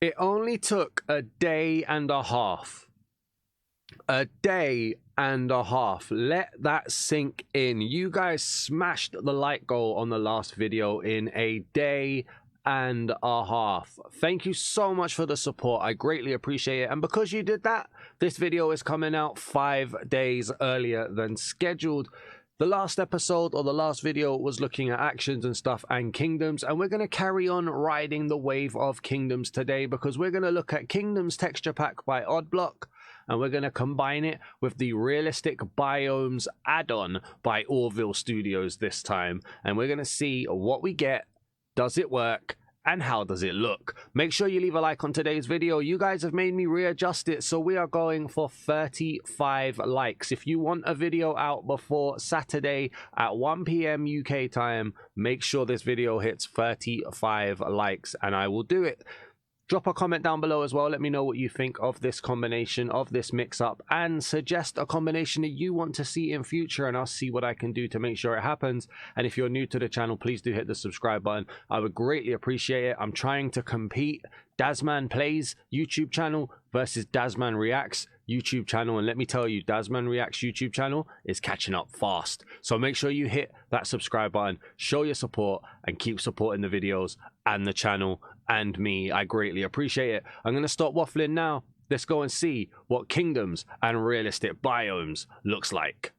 It only took a day and a half. A day and a half. Let that sink in. You guys smashed the like goal on the last video in a day and a half. Thank you so much for the support. I greatly appreciate it. And because you did that, this video is coming out 5 days earlier than scheduled. The last episode or the last video was looking at actions and stuff and kingdoms, and we're going to carry on riding the wave of kingdoms today because we're going to look at Kingdoms Texture Pack by Oddblock, and we're going to combine it with the Realistic Biomes add-on by Orville Studios this time, and we're going to see what we get, does it work, and how does it look. Make sure you leave a like on today's video. You guys have made me readjust it, so we are going for 35 likes. If you want a video out before Saturday at 1 PM UK time, make sure this video hits 35 likes and I will do it. Drop a comment down below as well. Let me know what you think of this combination, of this mix-up, and suggest a combination that you want to see in future, and I'll see what I can do to make sure it happens. And if you're new to the channel, please do hit the subscribe button. I would greatly appreciate it. I'm trying to compete Dazman Plays YouTube channel versus Dazman Reacts YouTube channel, and let me tell you, Dazman Reacts YouTube channel is catching up fast. So make sure you hit that subscribe button, show your support, and keep supporting the videos and the channel and me. I greatly appreciate it. I'm going to stop waffling now. Let's go and see what Kingdoms and Realistic Biomes looks like.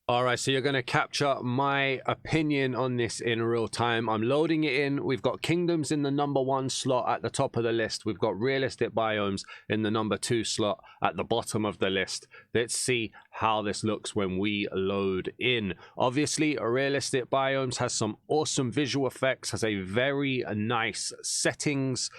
Alright, so you're going to capture my opinion on this in real time. I'm loading it in. We've got Kingdoms in the #1 slot at the top of the list. We've got Realistic Biomes in the #2 slot at the bottom of the list. Let's see how this looks when we load in. Obviously, Realistic Biomes has some awesome visual effects, has a very nice settings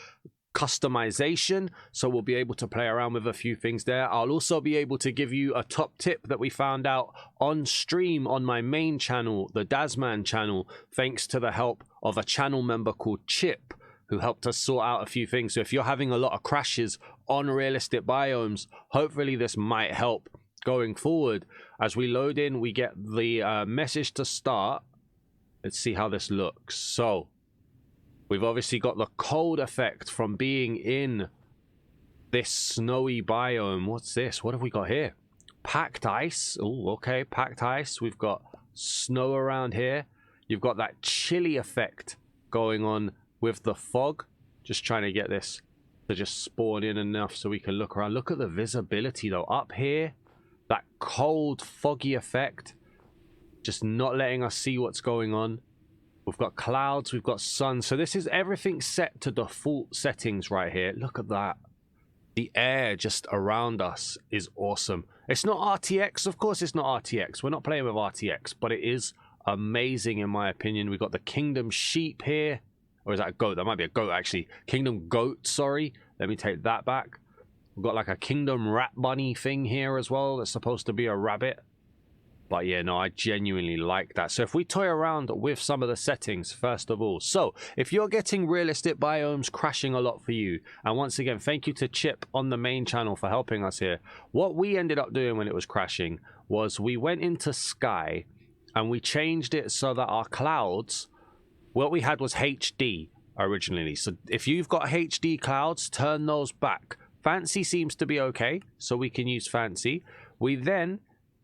customization, so we'll be able to play around with a few things there. I'll also be able to give you a top tip that we found out on stream on my main channel, the Dazman channel, thanks to the help of a channel member called Chip, who helped us sort out a few things. So if you're having a lot of crashes on Realistic Biomes, hopefully this might help going forward. As we load in, we get the message to start. Let's see how this looks. So we've obviously got the cold effect from being in this snowy biome. What's this? What have we got here? Packed ice. Oh, okay. Packed ice. We've got snow around here. You've got that chilly effect going on with the fog. Just trying to get this to just spawn in enough so we can look around. Look at the visibility though. Up here, that cold, foggy effect. Just not letting us see what's going on. We've got clouds, we've got sun. So this is everything set to default settings right here. Look at that. The air just around us is awesome. It's not RTX. Of course it's not RTX. We're not playing with RTX, but it is amazing in my opinion. We've got the Kingdom sheep here. Or is that a goat? That might be a goat actually. Kingdom goat, sorry. Let me take that back. We've got like a Kingdom rat bunny thing here as well. That's supposed to be a rabbit. But yeah, no, I genuinely like that. So if we toy around with some of the settings, first of all. So if you're getting Realistic Biomes crashing a lot for you, and once again, thank you to Chip on the main channel for helping us here. What we ended up doing when it was crashing was we went into Sky and we changed it so that our clouds, what we had was HD originally. So if you've got HD clouds, turn those back. Fancy seems to be okay, so we can use Fancy.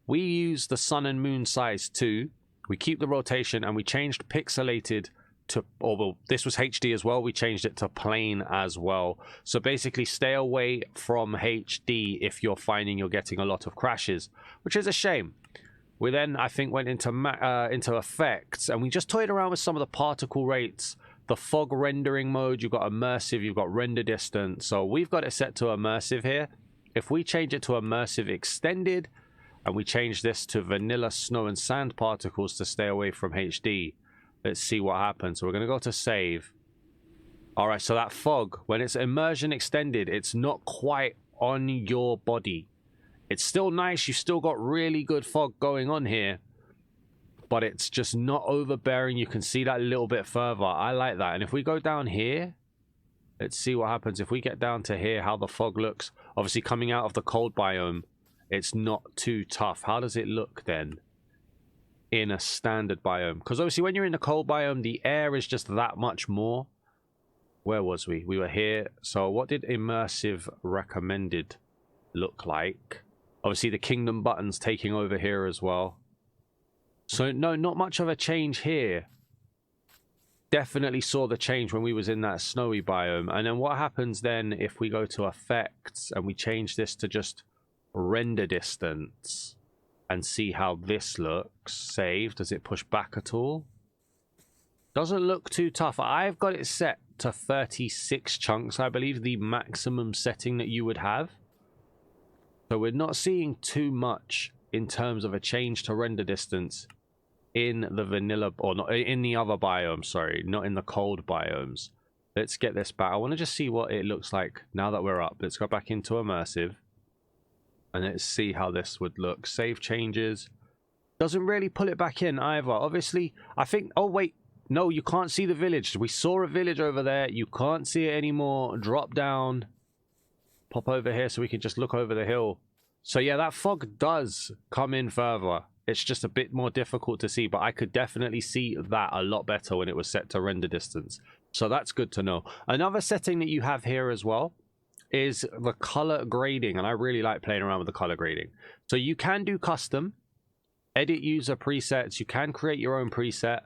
We use the sun and moon size too. We keep the rotation and we changed pixelated to, or well, this was HD as well. We changed it to plain as well. So basically stay away from HD if you're finding you're getting a lot of crashes, which is a shame. We then, I think, went into effects and we just toyed around with some of the particle rates, the fog rendering mode. You've got immersive, you've got render distance. So we've got it set to immersive here. If we change it to immersive extended, and we change this to vanilla snow and sand particles to stay away from HD. Let's see what happens. So we're going to go to save. All right, so that fog, when it's immersion extended, it's not quite on your body. It's still nice. You've still got really good fog going on here, but it's just not overbearing. You can see that a little bit further. I like that. And if we go down here, let's see what happens. If we get down to here, how the fog looks. Obviously coming out of the cold biome, it's not too tough. How does it look then in a standard biome? Because obviously when you're in the cold biome, the air is just that much more. Where was we? We were here. So what did immersive recommended look like? Obviously the kingdom buttons taking over here as well. So no, not much of a change here. Definitely saw the change when we was in that snowy biome. And then what happens then if we go to effects and we change this to just render distance and see how this looks? Save. Does it push back at all? Doesn't look too tough. I've got it set to 36 chunks, I believe, the maximum setting that you would have. So we're not seeing too much in terms of a change to render distance in the vanilla, or not in the other biomes, sorry, not in the cold biomes. Let's get this back. I want to just see what it looks like now that we're up. Let's go back into immersive and let's see how this would look. Save changes. Doesn't really pull it back in either. Obviously, I think, oh wait, no, you can't see the village. We saw a village over there. You can't see it anymore. Drop down. Pop over here so we can just look over the hill. So yeah, that fog does come in further. It's just a bit more difficult to see, but I could definitely see that a lot better when it was set to render distance. So that's good to know. Another setting that you have here as well is the color grading, and I really like playing around with the color grading. So you can do custom, edit user presets, you can create your own preset.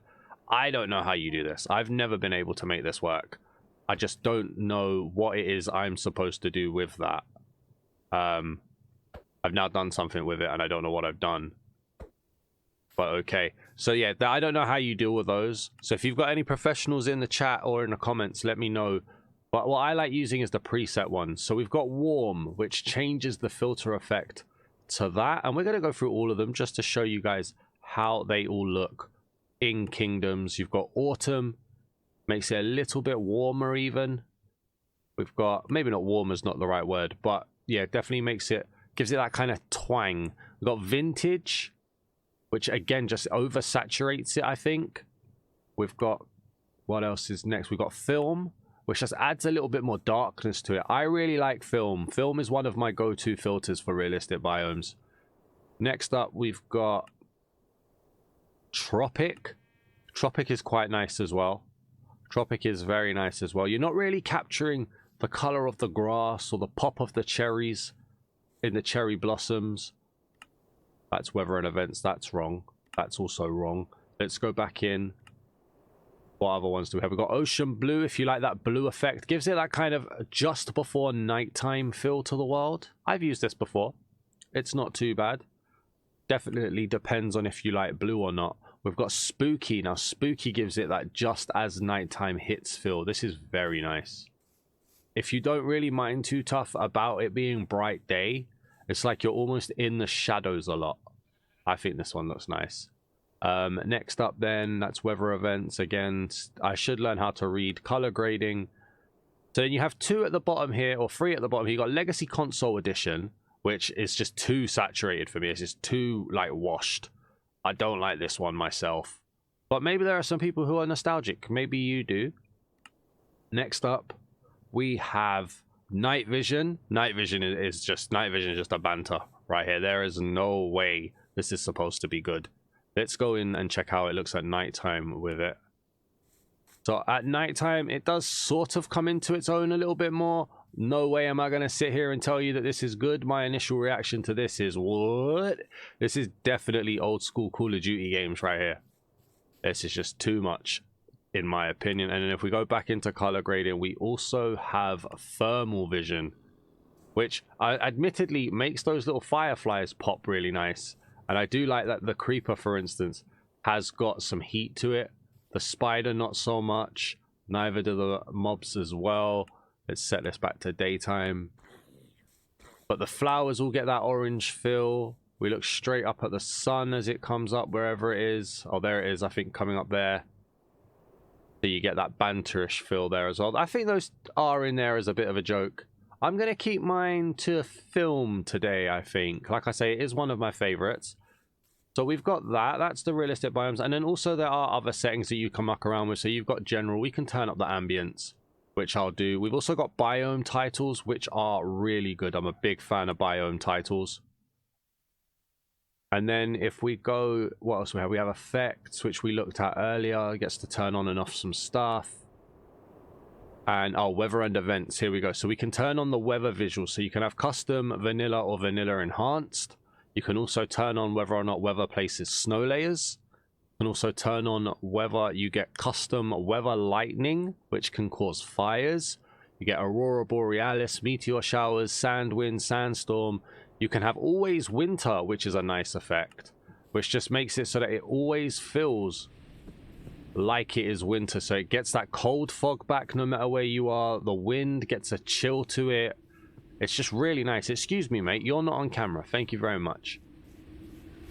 I don't know how you do this. I've never been able to make this work. I just don't know what it is I'm supposed to do with that. I've now done something with it and I don't know what I've done. But okay. So yeah, I don't know how you deal with those. So if you've got any professionals in the chat or in the comments, let me know. But what I like using is the preset ones. So we've got warm, which changes the filter effect to that. And we're going to go through all of them just to show you guys how they all look in kingdoms. You've got autumn, makes it a little bit warmer even. We've got, maybe not warmer is not the right word, but yeah, definitely makes it, gives it that kind of twang. We've got vintage, which again just oversaturates it, I think. We've got, what else is next? We've got film, which just adds a little bit more darkness to it. I really like film. Film is one of my go-to filters for realistic biomes. Next up, we've got tropic. Tropic is quite nice as well. Tropic is very nice as well. You're not really capturing the color of the grass or the pop of the cherries in the cherry blossoms. That's weather and events. That's wrong. That's also wrong. Let's go back in. What other ones do we have? We've got ocean blue. If you like that blue effect, gives it that kind of just before nighttime feel to the world. I've used this before. It's not too bad. Definitely depends on if you like blue or not. We've got spooky. Now spooky gives it that just as nighttime hits feel. This is very nice. If you don't really mind too tough about it being bright day, it's like you're almost in the shadows a lot. I think this one looks nice. Next up then, that's weather events. Again, I should learn how to read color grading. So then you have 2 at the bottom here, or 3 at the bottom. You got Legacy Console Edition, which is just too saturated for me. It's just too like washed. I don't like this one myself, but maybe there are some people who are nostalgic. Maybe you do. Next up, we have night vision. Night vision is just a banter right here. There is no way this is supposed to be good. Let's go in and check how it looks at nighttime with it. So at nighttime, it does sort of come into its own a little bit more. No way am I going to sit here and tell you that this is good. My initial reaction to this is, what? This is definitely old school Call of Duty games right here. This is just too much, in my opinion. And then if we go back into color grading, we also have thermal vision, which admittedly makes those little fireflies pop really nice. And I do like that the creeper, for instance, has got some heat to it. The spider, not so much. Neither do the mobs as well. Let's set this back to daytime. But the flowers all get that orange feel. We look straight up at the sun as it comes up, wherever it is. Oh, there it is, I think, coming up there. So you get that banterish feel there as well. I think those are in there as a bit of a joke. I'm going to keep mine to film today, I think. Like I say, it is one of my favorites. So we've got that. That's the realistic biomes. And then also there are other settings that you can muck around with. So you've got general. We can turn up the ambience, which I'll do. We've also got biome titles, which are really good. I'm a big fan of biome titles. And then if we go, what else we have? We have effects, which we looked at earlier. It gets to turn on and off some stuff. And oh, weather and events, here we go. So we can turn on the weather visual, so you can have custom, vanilla, or vanilla enhanced. You can also turn on whether or not weather places snow layers. You can also turn on whether you get custom weather lightning, which can cause fires. You get aurora borealis, meteor showers, sand wind, sandstorm. You can have always winter, which is a nice effect, which just makes it so that it always feels like it is winter. So it gets that cold fog back no matter where you are. The wind gets a chill to it. It's just really nice. Excuse me, mate, you're not on camera. Thank you very much.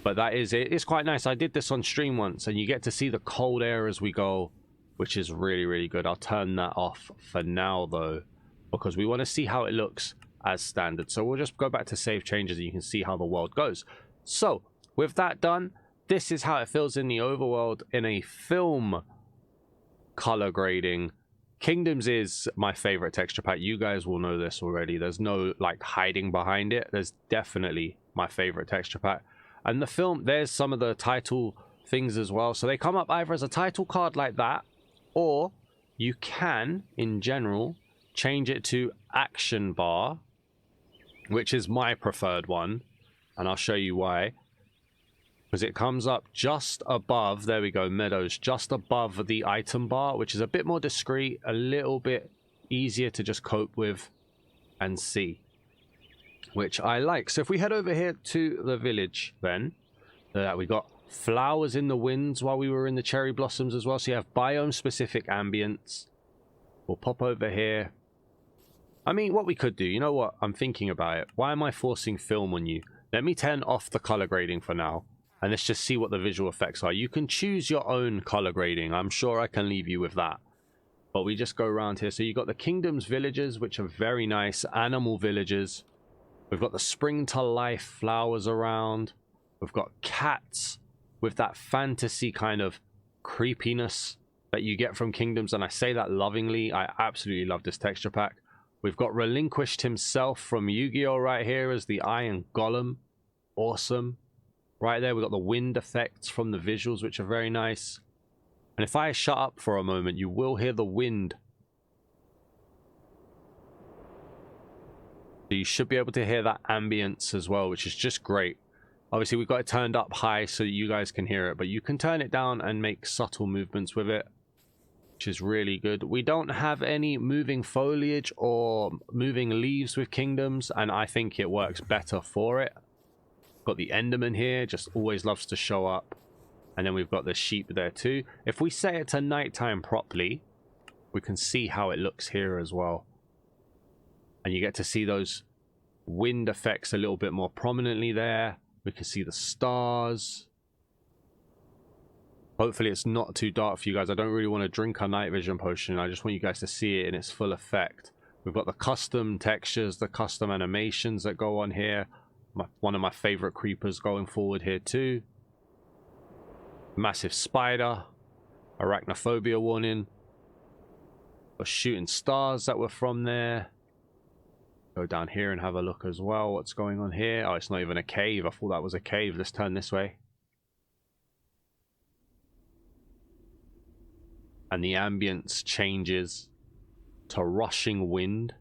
But that is it. It's quite nice. I did this on stream once, and you get to see the cold air as we go, which is really, really good. I'll turn that off for now, though, because we want to see how it looks as standard. So we'll just go back to save changes, and you can see how the world goes. So with that done, this is how it feels in the overworld in a film color grading. Kingdoms is my favorite texture pack. You guys will know this already. There's no like hiding behind it. There's definitely my favorite texture pack. And the film, there's some of the title things as well. So they come up either as a title card like that, or you can, in general, change it to action bar, which is my preferred one. And I'll show you why. Because it comes up just above, there we go, meadows, just above the item bar, which is a bit more discreet, a little bit easier to just cope with and see, which I like. So if we head over here to the village, then we got flowers in the winds while we were in the cherry blossoms as well. So you have biome specific ambience. We'll pop over here. I mean, what we could do, you know what, I'm thinking about it. Why am I forcing film on you? Let me turn off the color grading for now, and let's just see what the visual effects are. You can choose your own color grading. I'm sure I can leave you with that. But we just go around here. So you got the kingdom's villages, which are very nice. Animal villages. We've got the spring to life flowers around. We've got cats with that fantasy kind of creepiness that you get from kingdoms. And I say that lovingly. I absolutely love this texture pack. We've got Relinquished himself from Yu-Gi-Oh! Right here as the Iron Golem. Awesome. Right there, we've got the wind effects from the visuals, which are very nice. And if I shut up for a moment, you will hear the wind. So you should be able to hear that ambience as well, which is just great. Obviously, we've got it turned up high so you guys can hear it, but you can turn it down and make subtle movements with it, which is really good. We don't have any moving foliage or moving leaves with kingdoms, and I think it works better for it. Got the Enderman here, just always loves to show up. And then we've got the sheep there too. If we set it to nighttime properly, we can see how it looks here as well. And you get to see those wind effects a little bit more prominently there. We can see the stars. Hopefully it's not too dark for you guys. I don't really want to drink a night vision potion. I just want you guys to see it in its full effect. We've got the custom textures, the custom animations that go on here. One of my favorite creepers going forward here too. Massive spider. Arachnophobia warning. We're shooting stars that were from there. Go down here and have a look as well. What's going on here? Oh, it's not even a cave. I thought that was a cave. Let's turn this way. And the ambience changes to rushing wind.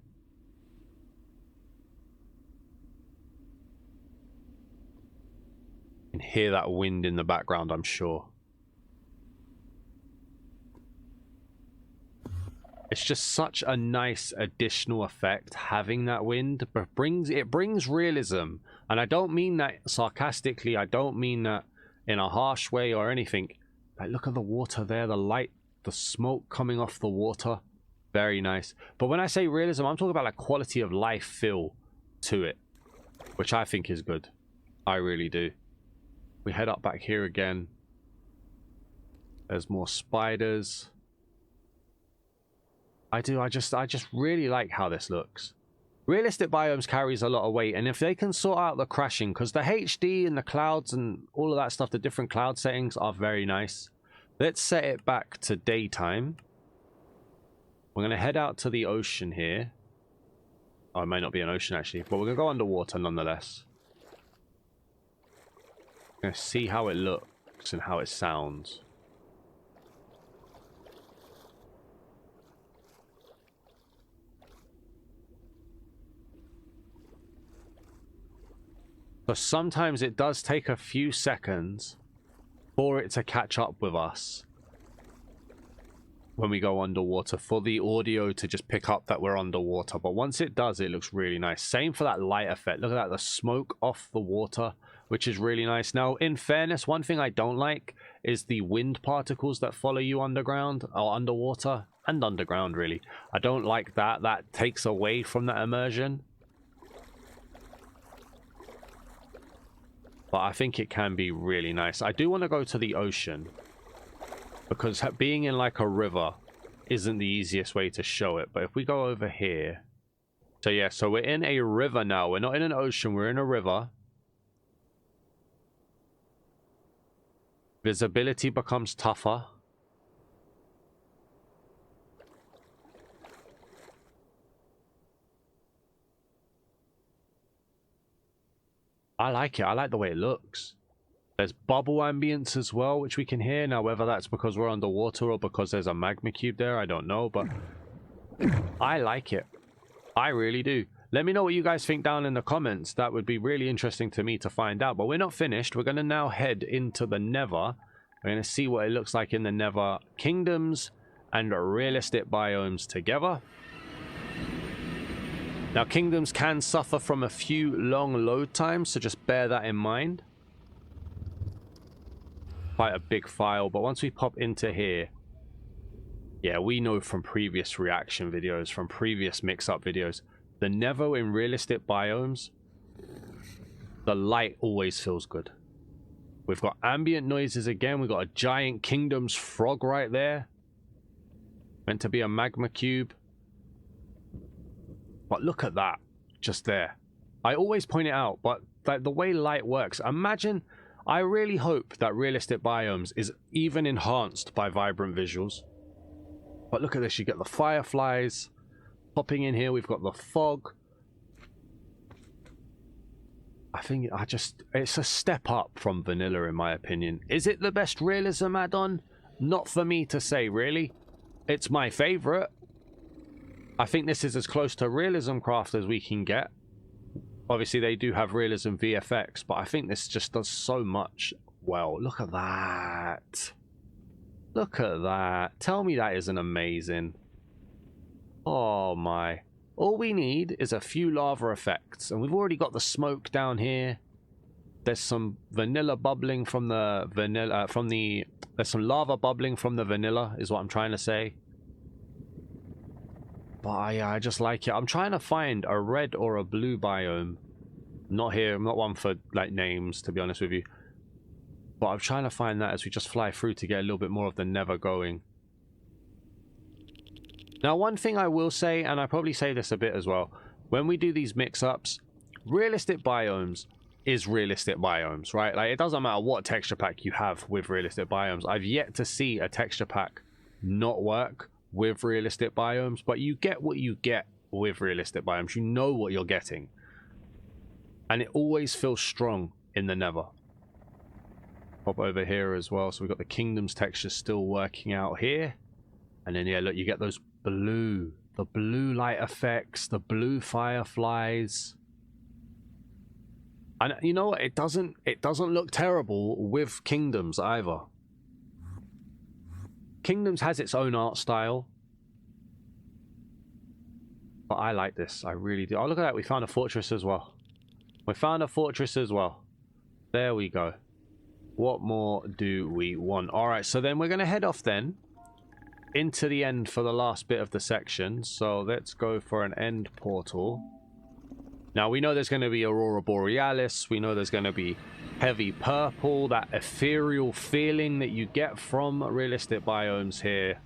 You can hear that wind in the background, I'm sure. It's just such a nice additional effect having that wind, but it brings realism. And I don't mean that sarcastically. I don't mean that in a harsh way or anything. Like, look at the water there, the light, the smoke coming off the water. Very nice. But when I say realism, I'm talking about like quality of life feel to it, which I think is good. I really do. We head up back here again. There's more spiders. I just really like how this looks. Realistic biomes carries a lot of weight, and if they can sort out the crashing, because the HD and the clouds and all of that stuff, the different cloud settings are very nice. Let's set it back to daytime. We're going to head out to the ocean here. Oh, it may not be an ocean actually, but we're going to go underwater nonetheless. We're going to see how it looks and how it sounds. So sometimes it does take a few seconds for it to catch up with us when we go underwater, for the audio to just pick up that we're underwater. But once it does, it looks really nice. Same for that light effect. Look at that, the smoke off the water, which is really nice. Now, in fairness, one thing I don't like is the wind particles that follow you underground, or underwater, and underground, really. I don't like that. That takes away from that immersion. But I think it can be really nice. I do want to go to the ocean, because being in like a river isn't the easiest way to show it. But if we go over here, so yeah, so we're in a river now. We're not in an ocean, we're in a river. Visibility becomes tougher. I like it. I like the way it looks. There's bubble ambience as well, which we can hear. Now, whether that's because we're underwater or because there's a magma cube there, I don't know. But I like it. I really do. Let me know what you guys think down in the comments. That would be really interesting to me to find out. But we're not finished. We're going to now head into the Nether. We're going to see what it looks like in the Nether. Kingdoms and realistic biomes together. Now, kingdoms can suffer from a few long load times, so just bear that in mind. Quite a big file, but once we pop into here, yeah, we know from previous reaction videos, from previous mix-up videos, the Nether in realistic biomes, the light always feels good. We've got ambient noises again. We've got a giant kingdom's frog right there, meant to be a magma cube. But look at that, just there. I always point it out, but the way light works, imagine, I really hope that realistic biomes is even enhanced by vibrant visuals. But look at this, you get the fireflies popping in here. We've got the fog. I think it's a step up from vanilla in my opinion. Is it the best realism add-on? Not for me to say, really. It's my favorite. I think this is as close to realism craft as we can get. Obviously, they do have realism VFX, but I think this just does so much well. Look at that. Look at that. Tell me that isn't amazing. Oh my. All we need is a few lava effects, and we've already got the smoke down here. There's some vanilla bubbling from the vanilla, there's some lava bubbling from the vanilla, is what I'm trying to say. But yeah, I just like it. I'm trying to find a red or a blue biome. Not here. I'm not one for like names, to be honest with you. But I'm trying to find that as we just fly through to get a little bit more of the Nether going. Now, one thing I will say, and I probably say this a bit as well, when we do these mix-ups, realistic biomes is realistic biomes, right? Like, it doesn't matter what texture pack you have with realistic biomes. I've yet to see a texture pack not work with realistic biomes, but you get what you get with realistic biomes. You know what you're getting, and it always feels strong in the Nether. Pop over here as well, so we've got the kingdoms texture still working out here, and then yeah, look, you get those blue, the blue light effects, the blue fireflies, and you know what, it doesn't look terrible with kingdoms either. Kingdoms has its own art style, but I like this. I really do. Oh, look at that. We found a fortress as well. We found a fortress as well. There we go. What more do we want? All right, so then we're going to head off then into the end for the last bit of the section. So let's go for an end portal. Now, we know there's going to be Aurora Borealis. We know there's going to be heavy purple, that ethereal feeling that you get from realistic biomes here.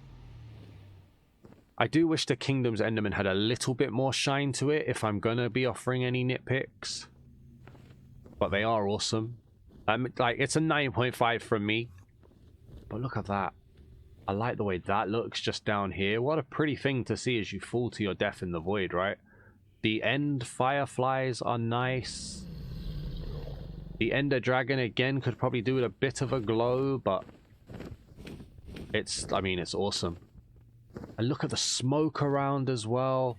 I do wish the Kingdom's Enderman had a little bit more shine to it if I'm going to be offering any nitpicks. But they are awesome. Like, it's a 9.5 from me. But look at that. I like the way that looks just down here. What a pretty thing to see as you fall to your death in the void, right? The end fireflies are nice. The Ender Dragon, again, could probably do with a bit of a glow, but I mean, it's awesome. And look at the smoke around as well.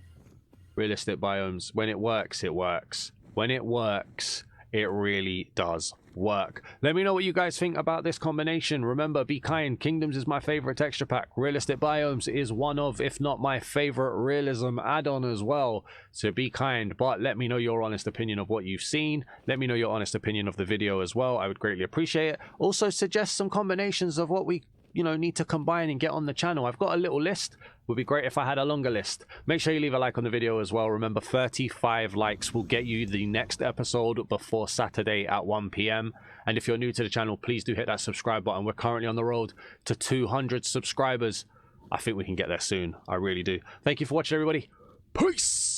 Realistic biomes, when it works, it works. When it works, It really does work. Let me know what you guys think about this combination. Remember, be kind. Kingdoms is my favorite texture pack. Realistic Biomes is one of, if not my favorite realism add-on as well. So be kind, but let me know your honest opinion of what you've seen. Let me know your honest opinion of the video as well. I would greatly appreciate it. Also suggest some combinations of what we need to combine and get on the channel. I've got a little list. Would be great if I had a longer list. Make sure you leave a like on the video as well. Remember, 35 likes will get you the next episode before Saturday at 1 p.m. And if you're new to the channel, please do hit that subscribe button. We're currently on the road to 200 subscribers. I think we can get there soon. I really do. Thank you for watching, everybody. Peace.